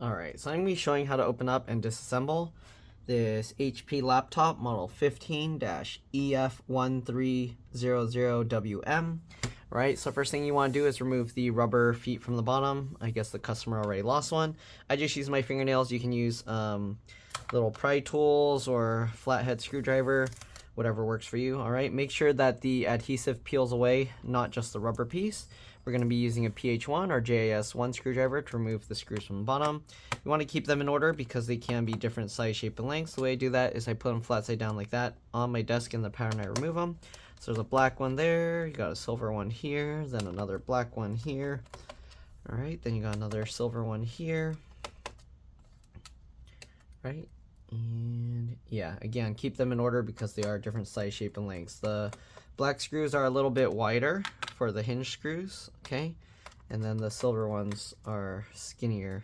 Alright, so I'm going to be showing how to open up and disassemble this HP laptop model 15-EF1300WM. Right, so first thing you want to do is remove the rubber feet from the bottom. I guess the customer already lost one. I just use my fingernails. You can use little pry tools or flathead screwdriver, whatever works for you. Alright, make sure that the adhesive peels away, not just the rubber piece. We're going to be using a PH1 or JAS1 screwdriver to remove the screws from the bottom. You want to keep them in order because they can be different size, shape, and lengths. The way I do that is I put them flat side down like that on my desk in the pattern I remove them. So there's a black one there, you got a silver one here, then another black one here. Alright, then you got another silver one here. Right, and yeah, again, keep them in order because they are different size, shape, and lengths. The black screws are a little bit wider for the hinge screws, okay? And then the silver ones are skinnier.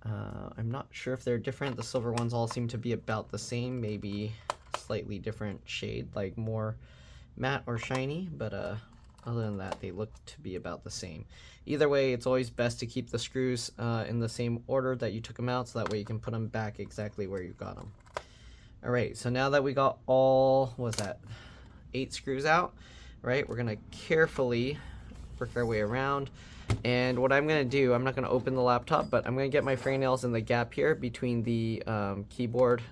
I'm not sure if they're different. The silver ones all seem to be about the same, maybe slightly different shade, like more matte or shiny, but other than that, they look to be about the same. Either way, it's always best to keep the screws in the same order that you took them out, so that way you can put them back exactly where you got them. Alright, so now that we got all, what was that, 8 screws out, right, we're going to carefully work our way around. And what I'm going to do, I'm not going to open the laptop, but I'm going to get my fingernails in the gap here between the keyboard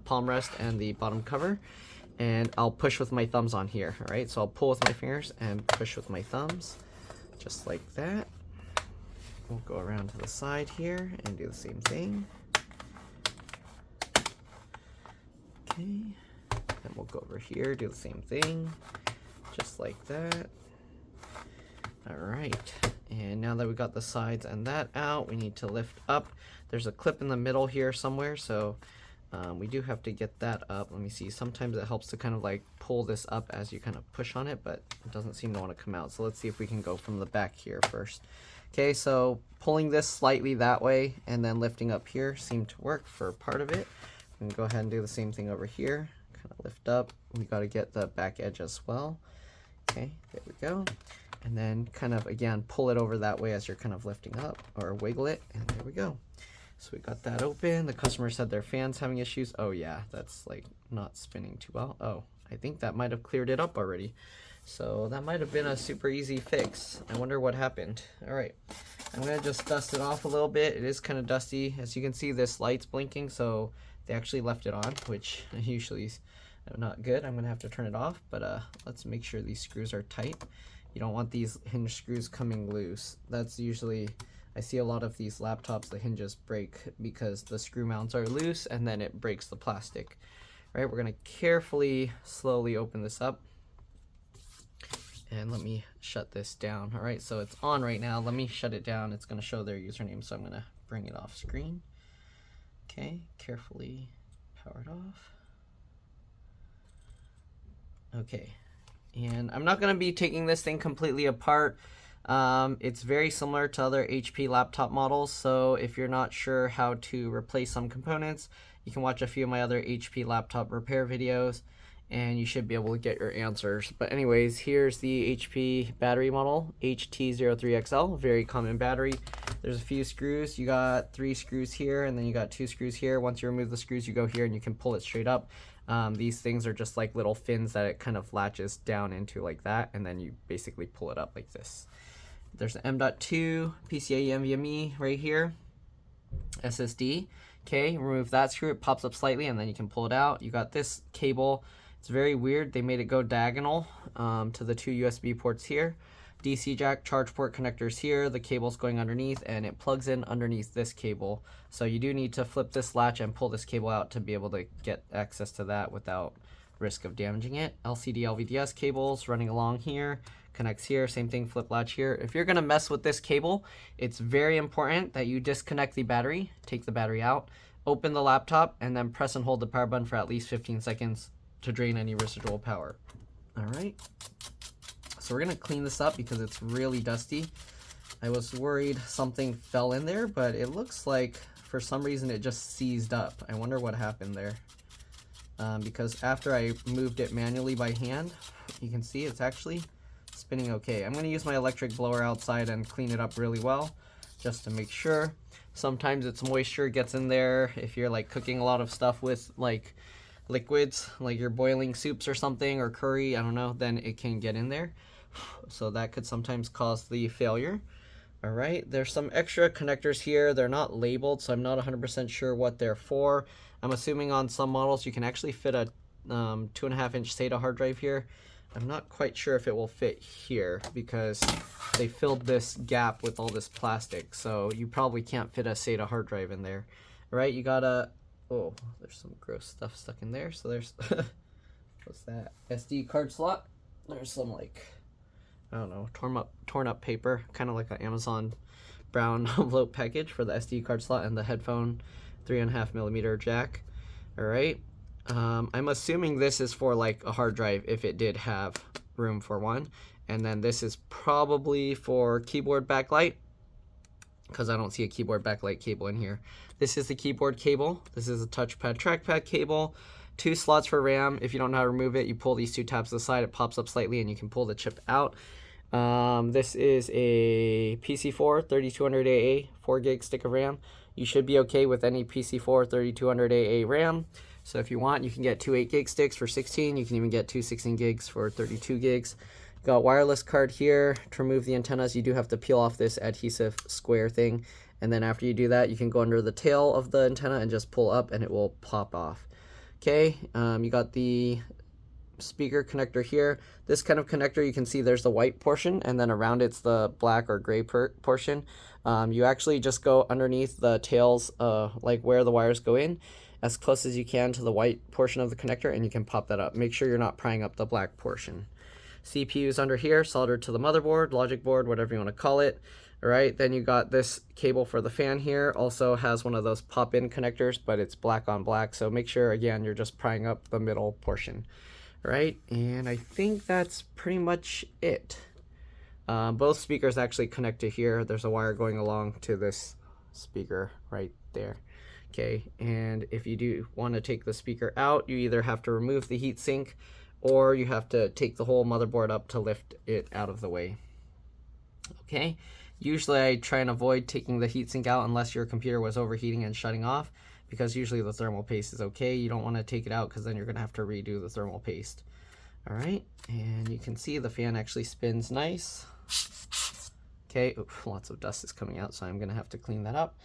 palm rest and the bottom cover. And I'll push with my thumbs on here, alright? So I'll pull with my fingers and push with my thumbs, just like that. We'll go around to the side here and do the same thing. Okay, then we'll go over here, do the same thing, just like that. Alright, and now that we got the sides and that out, we need to lift up. There's a clip in the middle here somewhere, so we do have to get that up. Let me see, sometimes it helps to kind of like pull this up as you kind of push on it, but it doesn't seem to want to come out. So let's see if we can go from the back here first. Okay, so pulling this slightly that way and then lifting up here seemed to work for part of it. I'm gonna go ahead and do the same thing over here. Kind of lift up. We got to get the back edge as well. Okay, there we go. And then kind of, again, pull it over that way as you're kind of lifting up, or wiggle it, and there we go. So we got that open. The customer said their fan's having issues. Oh yeah, that's like not spinning too well. Oh, I think that might have cleared it up already. So that might have been a super easy fix. I wonder what happened. All right, I'm gonna just dust it off a little bit. It is kind of dusty. As you can see, this light's blinking, so they actually left it on, which usually is not good. I'm gonna have to turn it off, but let's make sure these screws are tight. You don't want these hinge screws coming loose. That's usually, I see a lot of these laptops, the hinges break because the screw mounts are loose and then it breaks the plastic. Right, we're gonna carefully, slowly open this up. And let me shut this down. All right, so it's on right now. Let me shut it down. It's gonna show their username, so I'm gonna bring it off screen. Okay, carefully power it off. Okay, and I'm not going to be taking this thing completely apart. It's very similar to other HP laptop models, so if you're not sure how to replace some components, you can watch a few of my other HP laptop repair videos, and you should be able to get your answers. But anyways, here's the HP battery model, HT03XL, very common battery. There's a few screws. You got 3 screws here, and then you got 2 screws here. Once you remove the screws, you go here and you can pull it straight up. These things are just like little fins that it kind of latches down into like that, and then you basically pull it up like this. There's an M.2 PCIe NVMe right here, SSD. Okay, remove that screw, it pops up slightly, and then you can pull it out. You got this cable. It's very weird. They made it go diagonal to the 2 USB ports here. DC jack, charge port connectors here. The cable's going underneath, and it plugs in underneath this cable. So you do need to flip this latch and pull this cable out to be able to get access to that without risk of damaging it. LCD LVDS cables running along here. Connects here, same thing, flip latch here. If you're gonna mess with this cable, it's very important that you disconnect the battery, take the battery out, open the laptop, and then press and hold the power button for at least 15 seconds to drain any residual power. All right. So we're gonna clean this up because it's really dusty. I was worried something fell in there, but it looks like for some reason it just seized up. I wonder what happened there. Because after I moved it manually by hand, you can see it's actually spinning okay. I'm gonna use my electric blower outside and clean it up really well just to make sure. Sometimes it's moisture gets in there if you're like cooking a lot of stuff with like liquids, like you're boiling soups or something, or curry, I don't know, then it can get in there. So that could sometimes cause the failure. All right, there's some extra connectors here. They're not labeled, so I'm not 100% sure what they're for. I'm assuming on some models you can actually fit a 2.5-inch SATA hard drive here. I'm not quite sure if it will fit here because they filled this gap with all this plastic, so you probably can't fit a SATA hard drive in there. All right, you got a, oh, there's some gross stuff stuck in there. So there's, what's that? SD card slot. There's some like, I don't know, torn up paper, kind of like an Amazon brown envelope package for the SD card slot, and the headphone 3.5mm jack. All right. I'm assuming this is for like a hard drive if it did have room for one. And then this is probably for keyboard backlight, because I don't see a keyboard backlight cable in here. This is the keyboard cable. This is a touchpad trackpad cable. 2 slots for RAM. If you don't know how to remove it, you pull these 2 tabs to the side, it pops up slightly and you can pull the chip out. This is a PC4 3200AA 4 gig stick of RAM. You should be okay with any PC4 3200AA RAM. So if you want, you can get 2 8 gig sticks for 16. You can even get 2 16 gigs for 32 gigs. Got wireless card here. To remove the antennas, you do have to peel off this adhesive square thing. And then after you do that, you can go under the tail of the antenna and just pull up and it will pop off. Okay, you got the speaker connector here. This kind of connector, you can see there's the white portion, and then around it's the black or gray portion. You actually just go underneath the tails, like where the wires go in, as close as you can to the white portion of the connector, and you can pop that up. Make sure you're not prying up the black portion. CPU is under here, soldered to the motherboard, logic board, whatever you want to call it. All right, then you got this cable for the fan here. Also has one of those pop-in connectors, but it's black on black. So make sure, again, you're just prying up the middle portion. All right, and I think that's pretty much it. Both speakers actually connect to here. There's a wire going along to this speaker right there. Okay, and if you do want to take the speaker out, you either have to remove the heatsink or you have to take the whole motherboard up to lift it out of the way. Okay, usually I try and avoid taking the heatsink out unless your computer was overheating and shutting off, because usually the thermal paste is okay. You don't want to take it out because then you're going to have to redo the thermal paste. All right, and you can see the fan actually spins nice. Okay, oof, lots of dust is coming out, so I'm going to have to clean that up.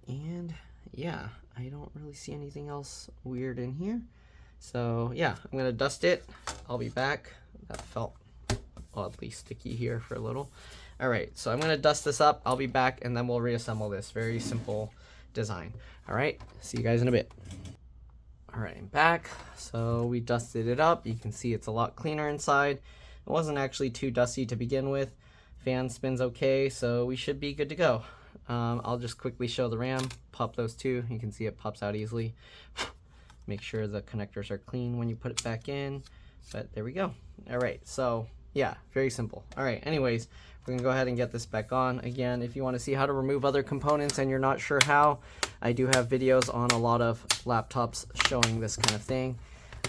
And yeah, I don't really see anything else weird in here. So yeah, I'm going to dust it. I'll be back. That felt oddly sticky here for a little. All right, so I'm going to dust this up. I'll be back, and then we'll reassemble this. Very simple design. All right, see you guys in a bit. All right, I'm back. So we dusted it up. You can see it's a lot cleaner inside. It wasn't actually too dusty to begin with. Fan spins okay, so we should be good to go. I'll just quickly show the RAM. Pop those 2. You can see it pops out easily. Make sure the connectors are clean when you put it back in. But there we go. All right, so yeah, very simple. All right, anyways, we're gonna go ahead and get this back on. Again, if you want to see how to remove other components and you're not sure how, I do have videos on a lot of laptops showing this kind of thing.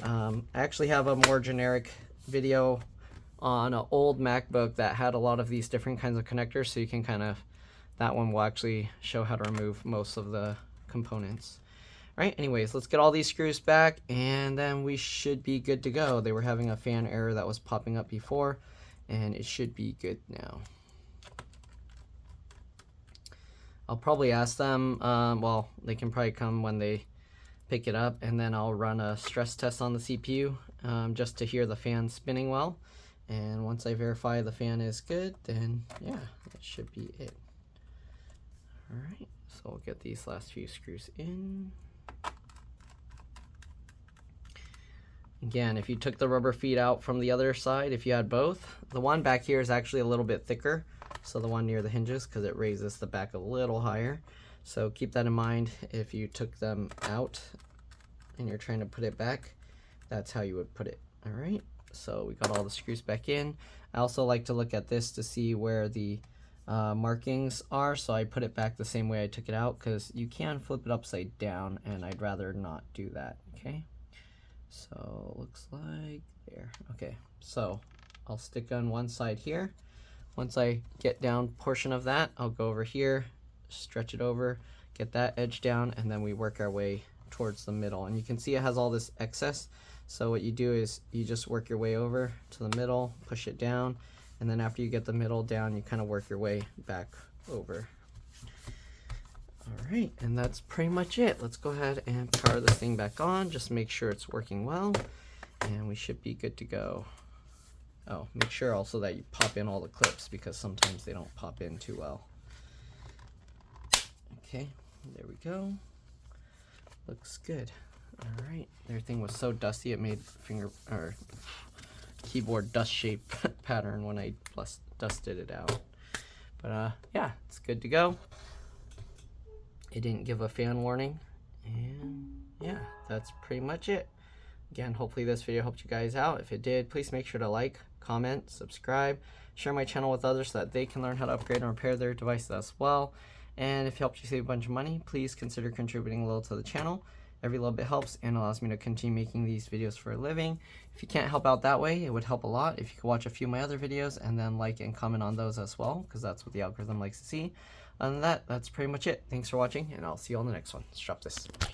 I actually have a more generic video on an old MacBook that had a lot of these different kinds of connectors, so you can kind of, that one will actually show how to remove most of the components. All right, anyways, let's get all these screws back and then we should be good to go. They were having a fan error that was popping up before, and it should be good now. I'll probably ask them, well, they can probably come when they pick it up, and then I'll run a stress test on the CPU just to hear the fan spinning well. And once I verify the fan is good, then yeah, that should be it. All right, so we'll get these last few screws in. Again, if you took the rubber feet out from the other side, if you had both, the one back here is actually a little bit thicker, so the one near the hinges, because it raises the back a little higher. So keep that in mind if you took them out and you're trying to put it back. That's how you would put it. All right, so we got all the screws back in. I also like to look at this to see where the markings are, so I put it back the same way I took it out, because you can flip it upside down and I'd rather not do that. Okay, so looks like there. Okay, so I'll stick on one side here. Once I get down portion of that, I'll go over here stretch it over, get that edge down, and then we work our way towards the middle. And you can see it has all this excess, so what you do is you just work your way over to the middle, push it down, and then after you get the middle down, you kind of work your way back over. All right, and that's pretty much it. Let's go ahead and power this thing back on, just make sure it's working well, and we should be good to go. Oh, make sure also that you pop in all the clips, because sometimes they don't pop in too well. Okay, there we go. Looks good. All right, everything was so dusty it made keyboard dust shape pattern when I dusted it out. But yeah, it's good to go. It didn't give a fan warning, and yeah, that's pretty much it. Again, hopefully this video helped you guys out. If it did, please make sure to like, comment, subscribe, share my channel with others so that they can learn how to upgrade and repair their devices as well. And if it helped you save a bunch of money, please consider contributing a little to the channel. Every little bit helps and allows me to continue making these videos for a living. If you can't help out that way, it would help a lot if you could watch a few of my other videos and then like and comment on those as well, because that's what the algorithm likes to see. Other than that, that's pretty much it. Thanks for watching, and I'll see you on the next one. Let's drop this. Bye.